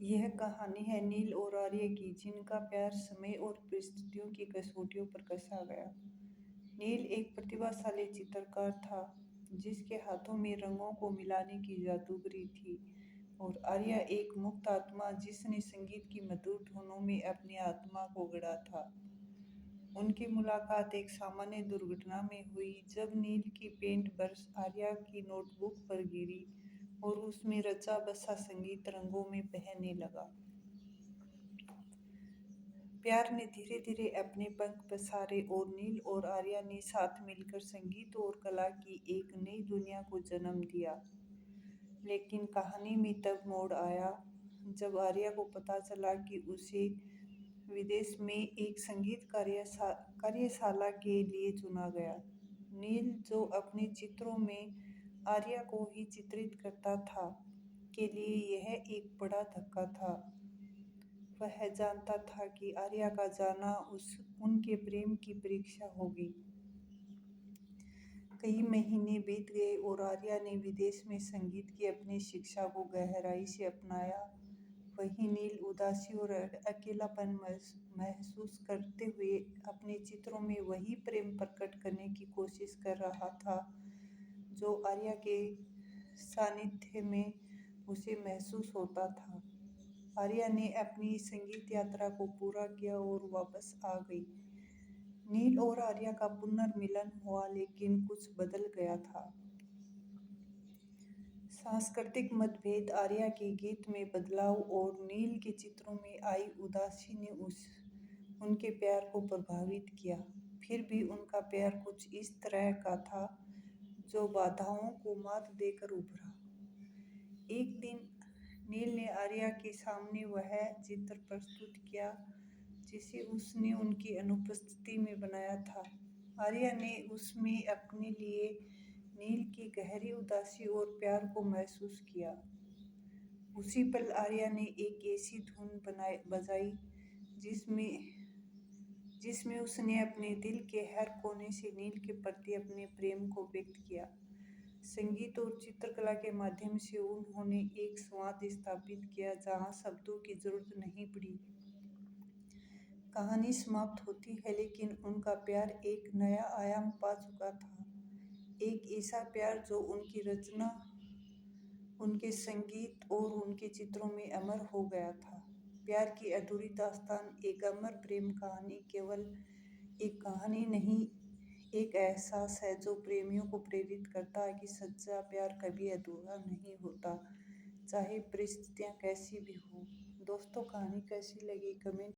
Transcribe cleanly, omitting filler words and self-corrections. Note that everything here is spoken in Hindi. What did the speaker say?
यह कहानी है नील और आर्य की, जिनका प्यार समय और परिस्थितियों की कसौटियों पर कसा गया। नील एक प्रतिभाशाली चित्रकार था, जिसके हाथों में रंगों को मिलाने की जादूगरी थी, और आर्या एक मुक्त आत्मा, जिसने संगीत की मधुर धुनों में अपनी आत्मा को गढ़ा था। उनकी मुलाकात एक सामान्य दुर्घटना में हुई, जब नील की पेंट ब्रश आर्या की नोटबुक पर गिरी और उसमें रचा बसा संगीत रंगों में बहने लगा। प्यार ने धीरे धीरे अपने पंख पसारे और नील और आर्या ने साथ मिलकर संगीत और कला की एक नई दुनिया को जन्म दिया। लेकिन कहानी में तब मोड़ आया जब आर्या को पता चला कि उसे विदेश में एक संगीत कार्यशाला के लिए चुना गया। नील, जो अपने चित्रों में आर्या को ही चित्रित करता था, के लिए यह एक बड़ा धक्का था। वह जानता था कि आर्या का जाना उनके प्रेम की परीक्षा होगी। कई महीने बीत गए और आर्या ने विदेश में संगीत की अपनी शिक्षा को गहराई से अपनाया। वहीं नील उदासी और अकेलापन महसूस करते हुए अपने चित्रों में वही प्रेम प्रकट करने की कोशिश कर रहा था, जो आर्या के सानिध्य में उसे महसूस होता था। आर्या ने अपनी संगीत यात्रा को पूरा किया और वापस आ गई। नील और आर्या का पुनर्मिलन हुआ, लेकिन कुछ बदल गया था। सांस्कृतिक मतभेद, आर्या के गीत में बदलाव और नील के चित्रों में आई उदासी ने उनके प्यार को प्रभावित किया। फिर भी उनका प्यार कुछ इस तरह का था जो बाधाओं को मात देकर उभरा। एक दिन नील ने आर्या के सामने वह चित्र प्रस्तुत किया जिसे उसने उनकी अनुपस्थिति में बनाया था। आर्या ने उसमें अपने लिए नील की गहरी उदासी और प्यार को महसूस किया। उसी पल आर्या ने एक ऐसी धुन बजाई जिसमें उसने अपने दिल के हर कोने से नील के प्रति अपने प्रेम को व्यक्त किया। संगीत और चित्रकला के माध्यम से उन्होंने एक संवाद स्थापित किया जहां शब्दों की जरूरत नहीं पड़ी। कहानी समाप्त होती है, लेकिन उनका प्यार एक नया आयाम पा चुका था। एक ऐसा प्यार जो उनकी रचना, उनके संगीत और उनके चित्रों में अमर हो गया था। प्यार की अधूरी दास्तान, एक अमर प्रेम कहानी, केवल एक कहानी नहीं, एक एहसास है जो प्रेमियों को प्रेरित करता है कि सच्चा प्यार कभी अधूरा नहीं होता, चाहे परिस्थितियाँ कैसी भी हो। दोस्तों, कहानी कैसी लगी कमेंट